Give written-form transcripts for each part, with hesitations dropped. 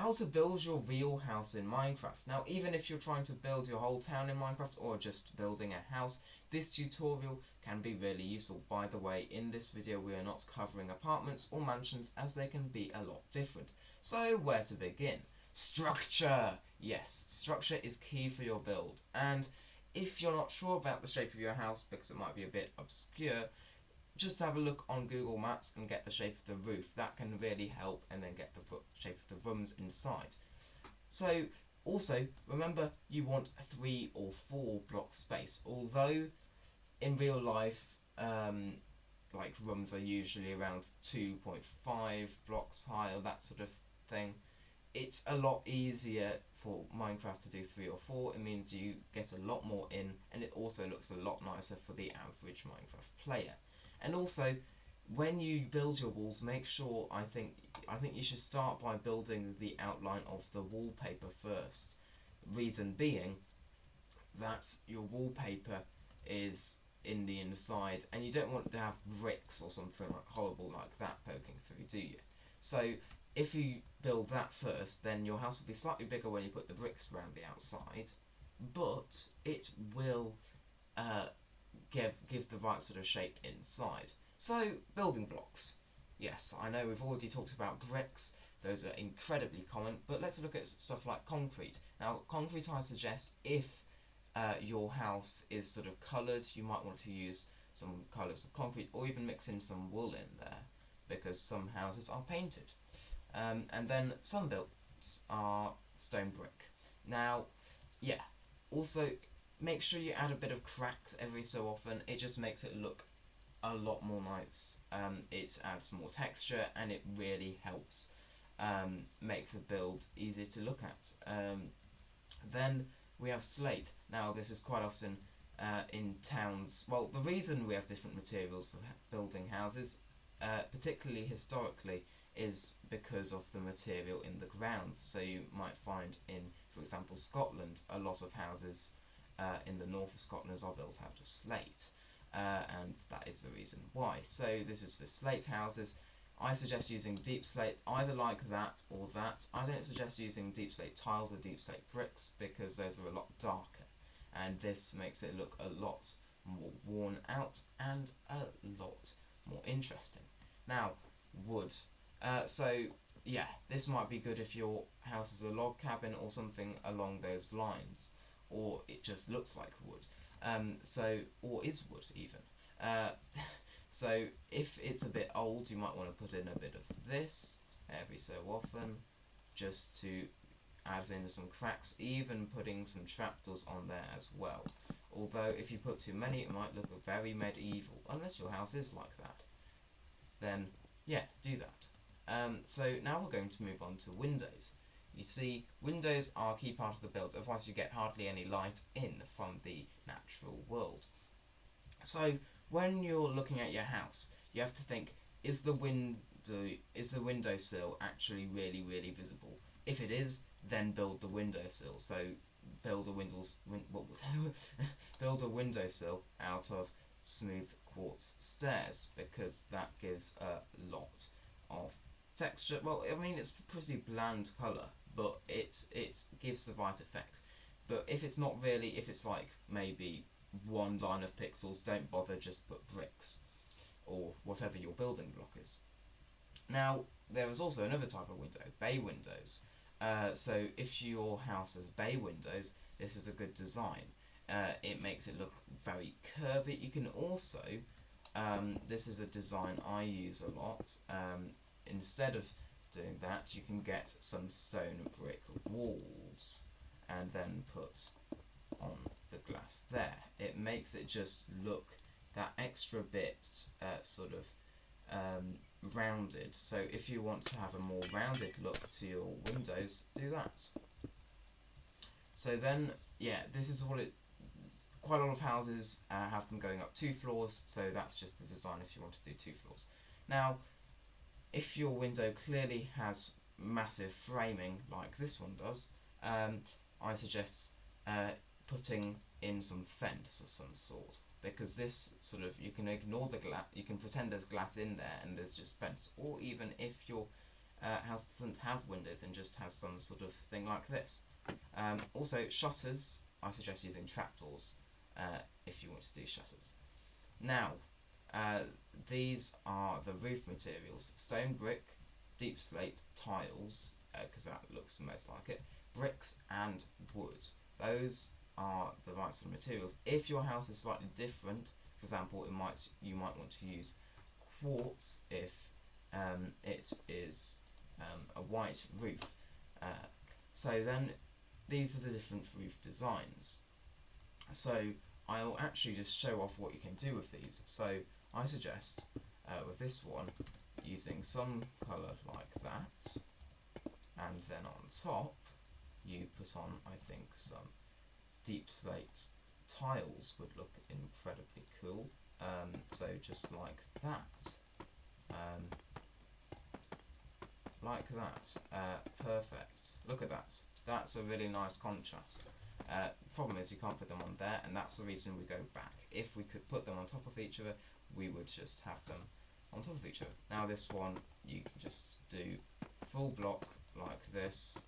how to build your real house in Minecraft. Now, even if you're trying to build your whole town in Minecraft or just building a house, this tutorial can be really useful. By the way, in this video we are not covering apartments or mansions as they can be a lot different. So, where to begin? Structure! Yes, structure is key for your build, and if you're not sure about the shape of your house because it might be a bit obscure, just have a look on Google Maps and get the shape of the roof. That can really help, and then get the shape of the rooms inside. So, also, remember you want 3 or 4 block space. Although, in real life, like rooms are usually around 2.5 blocks high or that sort of thing, it's a lot easier for Minecraft to do 3 or 4. It means you get a lot more in, and it also looks a lot nicer for the average Minecraft player. And also, when you build your walls, make sure, I think you should start by building the outline of the wallpaper first. Reason being that your wallpaper is in the inside, and you don't want to have bricks or something horrible like that poking through, do you? So if you build that first, then your house will be slightly bigger when you put the bricks around the outside, but it will give the right sort of shape inside. So, building blocks. Yes, I know we've already talked about bricks, those are incredibly common, but let's look at stuff like concrete. Now, concrete I suggest if your house is sort of coloured, you might want to use some colours of concrete, or even mix in some wool in there, because some houses are painted. And then some builds are stone brick. Now, yeah, also make sure you add a bit of cracks every so often. It just makes it look a lot more nice. It adds more texture, and it really helps make the build easier to look at. Then we have slate. Now this is quite often in towns. Well, the reason we have different materials for building houses, particularly historically, is because of the material in the ground. So you might find in, for example, Scotland, a lot of houses in the north of Scotland are built out of slate, and that is the reason why. So this is for slate houses. I suggest using deep slate, either like that or that. I don't suggest using deep slate tiles or deep slate bricks because those are a lot darker, and this makes it look a lot more worn out and a lot more interesting. Now, wood. So yeah, this might be good if your house is a log cabin or something along those lines, or it just looks like wood. Or is wood even. So if it's a bit old, you might want to put in a bit of this every so often, just to add in some cracks, even putting some trapdoors on there as well. Although if you put too many, it might look very medieval, unless your house is like that. Then yeah, do that. So now we're going to move on to windows. You see, windows are a key part of the build, otherwise you get hardly any light in from the natural world. So when you're looking at your house, you have to think: is the windowsill actually really visible? If it is, then build the windowsill. So build a build a windowsill out of smooth quartz stairs, because that gives a lot of texture. Well, I mean, it's pretty bland colour, but it gives the right effect. But if it's not really, if it's like maybe one line of pixels, don't bother, just put bricks or whatever your building block is. Now, there is also another type of window, bay windows. So if your house has bay windows, this is a good design. It makes it look very curvy. You can also, this is a design I use a lot, instead of doing that, you can get some stone brick walls and then put on the glass there. It makes it just look that extra bit sort of rounded. So if you want to have a more rounded look to your windows, do that. So then, yeah, this is what it... Quite a lot of houses have them going up 2 floors, so that's just the design if you want to do 2 floors. Now, if your window clearly has massive framing like this one does, I suggest putting in some fence of some sort, because this sort of, you can ignore the glass, you can pretend there's glass in there and there's just fence. Or even if your house doesn't have windows and just has some sort of thing like this. Also, shutters, I suggest using trapdoors if you want to do shutters. Now, these are the roof materials: stone brick, deep slate, tiles, because that looks the most like it, bricks and wood. Those are the right sort of materials. If your house is slightly different, for example, you might want to use quartz if it is a white roof. So then these are the different roof designs. So I'll actually just show off what you can do with these. So I suggest with this one using some colour like that, and then on top you put on, I think, some deep slate tiles would look incredibly cool. So just like that. Like that. Perfect. Look at that. That's a really nice contrast. Problem is you can't put them on there, and that's the reason we go back. If we could put them on top of each other, we would just have them on top of each other. Now this one, you can just do full block like this.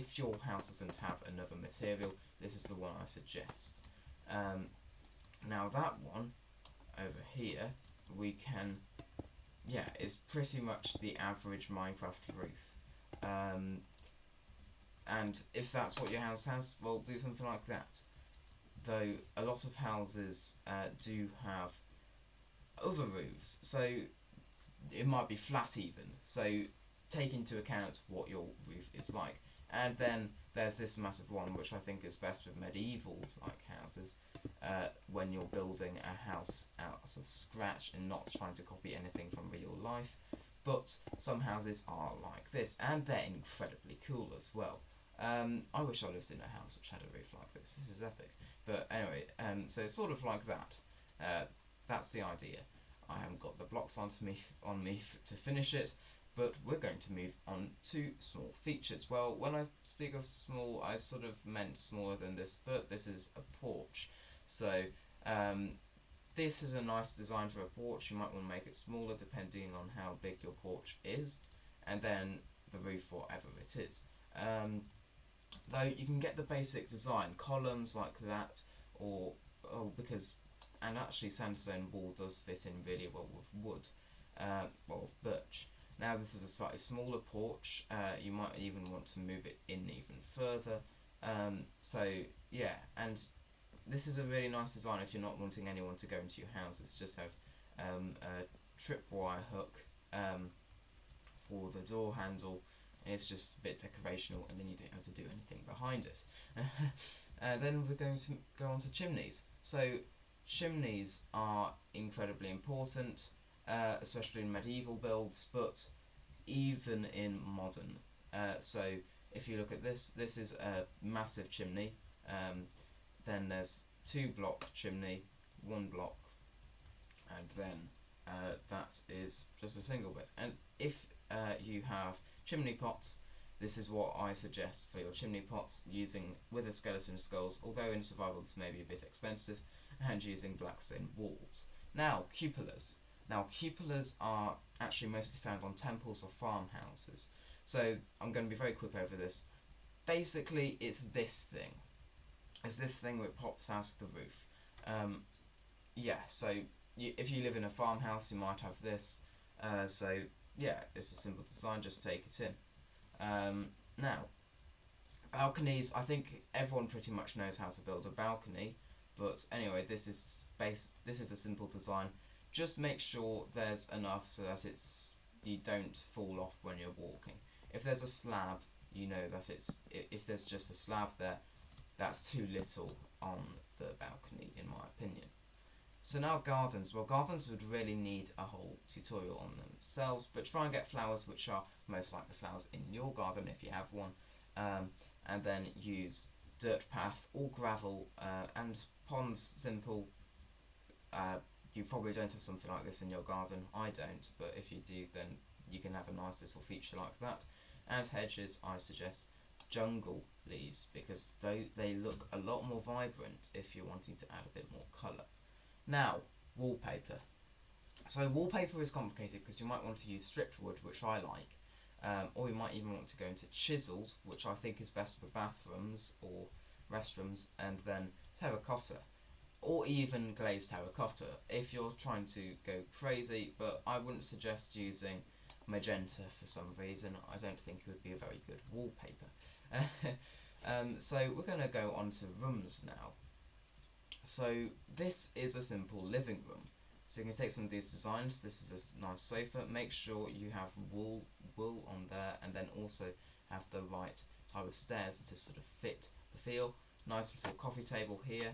If your house doesn't have another material, this is the one I suggest. Now that one over here, we can, is pretty much the average Minecraft roof. And if that's what your house has, well, do something like that. Though a lot of houses do have other roofs, so it might be flat even. So take into account what your roof is like. And then there's this massive one, which I think is best with medieval-like houses, when you're building a house out of scratch and not trying to copy anything from real life. But some houses are like this, and they're incredibly cool as well. I wish I lived in a house which had a roof like this. This is epic. But anyway, so it's sort of like that. That's the idea. I haven't got the blocks on me to finish it, but we're going to move on to small features. Well, when I speak of small, I sort of meant smaller than this, but this is a porch. So this is a nice design for a porch. You might want to make it smaller depending on how big your porch is, and then the roof, whatever it is. Though you can get the basic design, columns like that, and actually sandstone wall does fit in really well with wood, birch. Now this is a slightly smaller porch. You might even want to move it in even further. And this is a really nice design if you're not wanting anyone to go into your houses. Just have a tripwire hook for the door handle. It's just a bit decorational, and then you don't have to do anything behind it. Then we're going to go on to chimneys. So chimneys are incredibly important, especially in medieval builds, but even in modern. So if you look at this, this is a massive chimney. Then there's 2-block chimney, 1 block, and then that is just a single bit. And if you have chimney pots, this is what I suggest for your chimney pots, using wither skeleton skulls, although in survival this may be a bit expensive, and using black stone walls. Now, cupolas. Now, cupolas are actually mostly found on temples or farmhouses. So I'm going to be very quick over this. Basically, it's this thing. It's this thing that pops out of the roof. So if you live in a farmhouse, you might have this. It's a simple design, just take it in. Now, balconies, I think everyone pretty much knows how to build a balcony, but anyway, this is a simple design. Just make sure there's enough so that you don't fall off when you're walking. If there's a slab, you know that if there's just a slab there, that's too little on the balcony, in my opinion. So now gardens. Well, gardens would really need a whole tutorial on themselves, but try and get flowers which are most like the flowers in your garden if you have one, and then use dirt path or gravel, and ponds, simple. You probably don't have something like this in your garden. I don't, but if you do, then you can have a nice little feature like that. And hedges, I suggest jungle leaves, because they look a lot more vibrant if you're wanting to add a bit more colour. Now, wallpaper. So wallpaper is complicated because you might want to use stripped wood, which I like, or you might even want to go into chiseled, which I think is best for bathrooms or restrooms, and then terracotta, or even glazed terracotta if you're trying to go crazy, but I wouldn't suggest using magenta for some reason. I don't think it would be a very good wallpaper. So we're going to go on to rooms now. So this is a simple living room. So you can take some of these designs. This is a nice sofa. Make sure you have wool on there, and then also have the right type of stairs to sort of fit the feel. Nice little coffee table here.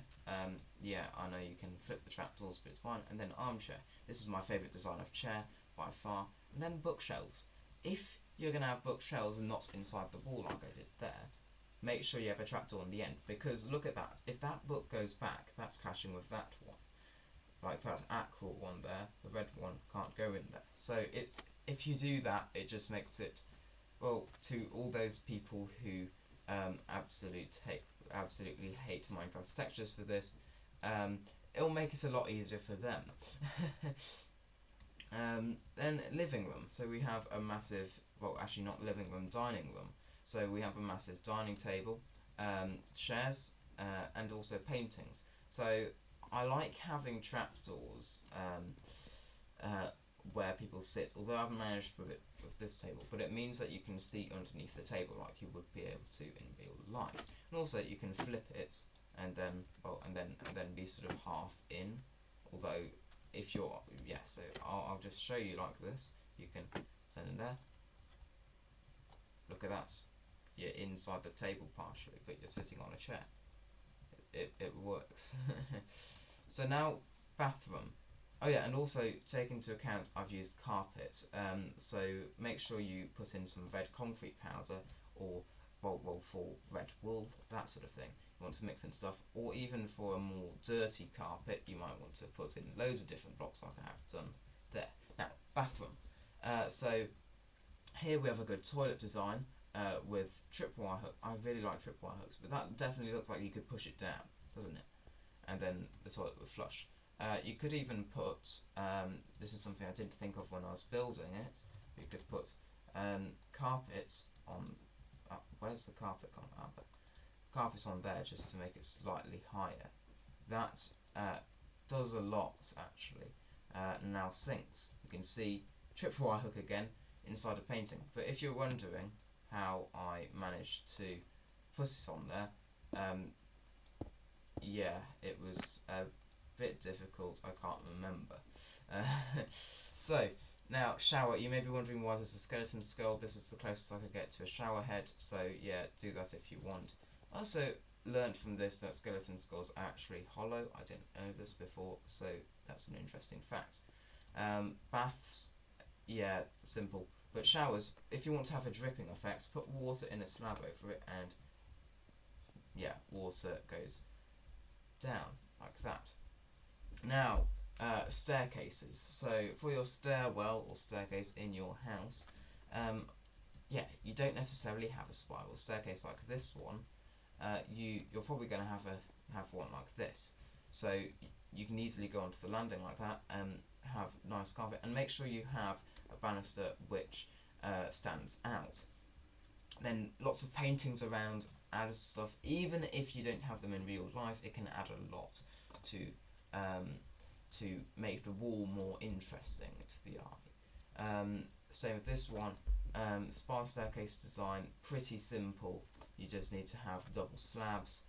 Yeah, I know you can flip the trapdoors, but it's fine. And then armchair. This is my favourite design of chair by far. And then bookshelves. If you're going to have bookshelves not inside the wall like I did there, make sure you have a trapdoor in the end, because look at that. If that book goes back, that's clashing with that one. Like that aqua one there, the red one can't go in there. So it's, if you do that, it just makes it, well, to all those people who absolutely hate Minecraft textures for this, it'll make it a lot easier for them. Then living room. So we have a massive, well, actually not living room, dining room. So we have a massive dining table, chairs, and also paintings. So I like having trapdoors where people sit, although I haven't managed with it with this table, but it means that you can see underneath the table like you would be able to in real life. And also you can flip it and then, well, and then be sort of half in, although if you're, yeah, so I'll just show you like this. You can turn in there. Look at that. You're inside the table partially, but you're sitting on a chair. It works. So now, bathroom. Oh yeah, and also take into account I've used carpet. So make sure you put in some red concrete powder, or well for red wool, that sort of thing. You want to mix in stuff, or even for a more dirty carpet, you might want to put in loads of different blocks like I have done there. Now, bathroom. So here we have a good toilet design with tripwire hook. I really like tripwire hooks, but that definitely looks like you could push it down, doesn't it? And then the toilet would flush. You could even put, this is something I didn't think of when I was building it, you could put carpet on, where's the carpet gone? Carpet on there just to make it slightly higher. That does a lot actually. Now sinks, you can see tripwire hook again inside a painting, but if you're wondering how I managed to put it on there, yeah, it was a bit difficult, I can't remember. So, now, shower. You may be wondering why there's a skeleton skull. This was the closest I could get to a shower head, so yeah, do that if you want. I also learned from this that skeleton skulls are actually hollow. I didn't know this before, so that's an interesting fact. Baths, yeah, simple. But showers, if you want to have a dripping effect, put water in a slab over it, and yeah, water goes down like that. Now, staircases. So for your stairwell or staircase in your house, yeah, you don't necessarily have a spiral staircase like this one. You're probably going to have one like this. So you can easily go onto the landing like that and have nice carpet, and make sure you have a banister which stands out. Then lots of paintings around adds stuff. Even if you don't have them in real life, it can add a lot to make the wall more interesting to the eye. Same with this one. Spiral staircase design, pretty simple. You just need to have double slabs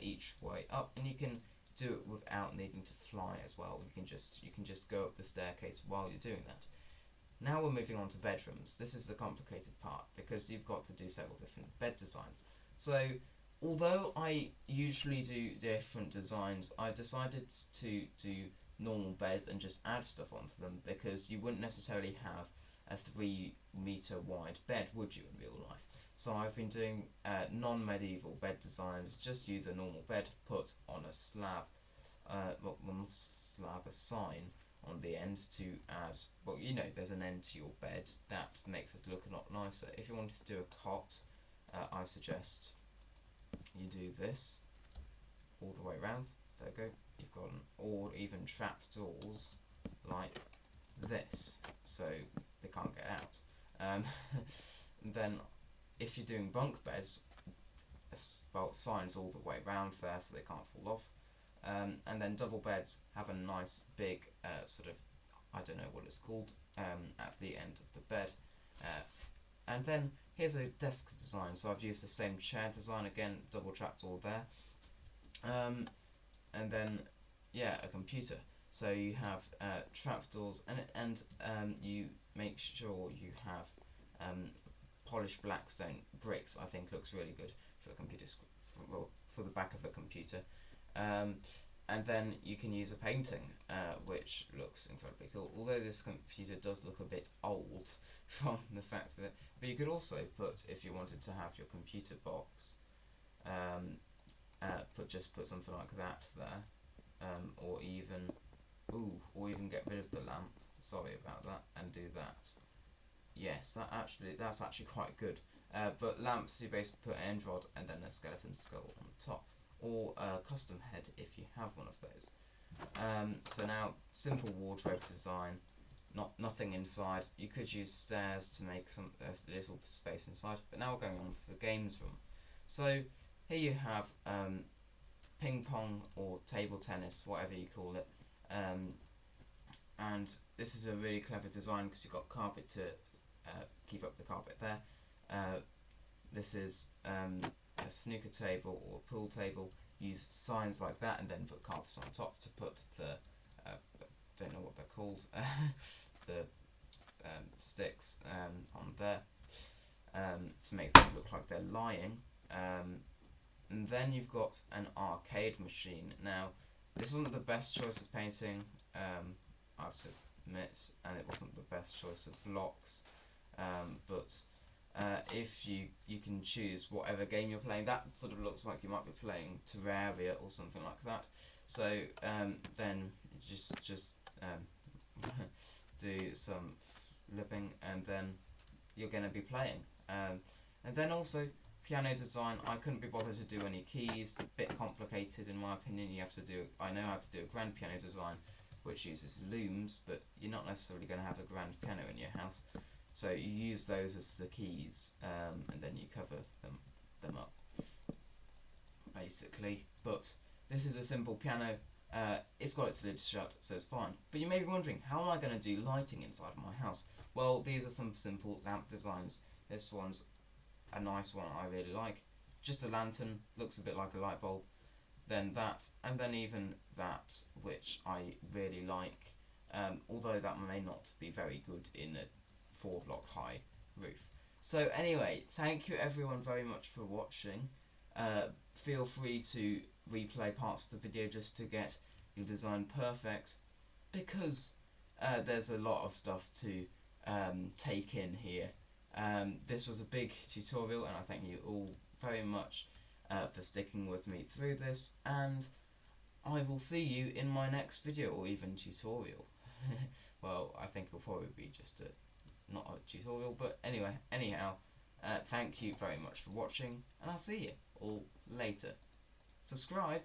each way up, and you can do it without needing to fly as well. You can just go up the staircase while you're doing that. Now we're moving on to bedrooms. This is the complicated part because you've got to do several different bed designs. So although I usually do different designs, I decided to do normal beds and just add stuff onto them, because you wouldn't necessarily have a 3-meter wide bed, would you, in real life? So I've been doing non-medieval bed designs. Just use a normal bed, put on a slab, a sign on the end to add, well, you know, there's an end to your bed. That makes it look a lot nicer. If you wanted to do a cot, I suggest you do this all the way around. There we go. You've got or even trap doors like this, so they can't get out. Then if you're doing bunk beds, well, signs all the way around there so they can't fall off. And then double beds have a nice big sort of, I don't know what it's called, at the end of the bed. And then here's a desk design. So I've used the same chair design again, double trapdoor there. And then yeah, a computer. So you have trapdoors, and you make sure you have polished blackstone bricks. I think looks really good for a computer for the back of a computer. And then you can use a painting, which looks incredibly cool. Although this computer does look a bit old from the fact of it, but you could also put, if you wanted to have your computer box, put something like that there, or even get rid of the lamp. Sorry about that, and do that. Yes, that's actually quite good. But lamps, you basically put an end rod and then a skeleton skull on top, or a custom head if you have one of those. So now, simple wardrobe design, nothing inside. You could use stairs to make a little space inside. But now we're going on to the games room. So here you have ping pong or table tennis, whatever you call it. And this is a really clever design because you've got carpet to keep up the carpet there. This is a snooker table or a pool table. Use signs like that and then put carpets on top to put the don't know what they're called the sticks on there to make them look like they're lying. And then you've got an arcade machine. Now this wasn't the best choice of painting, I have to admit, and it wasn't the best choice of blocks, but if you can choose whatever game you're playing. That sort of looks like you might be playing Terraria or something like that. So then just do some flipping, and then you're going to be playing. And then also piano design. I couldn't be bothered to do any keys. A bit complicated in my opinion. I know how to do a grand piano design, which uses looms, but you're not necessarily going to have a grand piano in your house. So you use those as the keys, and then you cover them up, basically. But this is a simple piano. It's got its lid shut, so it's fine. But you may be wondering, how am I going to do lighting inside of my house? Well, these are some simple lamp designs. This one's a nice one I really like. Just a lantern, looks a bit like a light bulb. Then that, and then even that, which I really like. Although that may not be very good in a 4-block high roof. So anyway, thank you everyone very much for watching. Feel free to replay parts of the video just to get your design perfect, because there's a lot of stuff to take in here. This was a big tutorial, and I thank you all very much for sticking with me through this, and I will see you in my next video, or even tutorial. Well, I think it'll probably be just not a tutorial, but anyhow, thank you very much for watching, and I'll see you all later. Subscribe!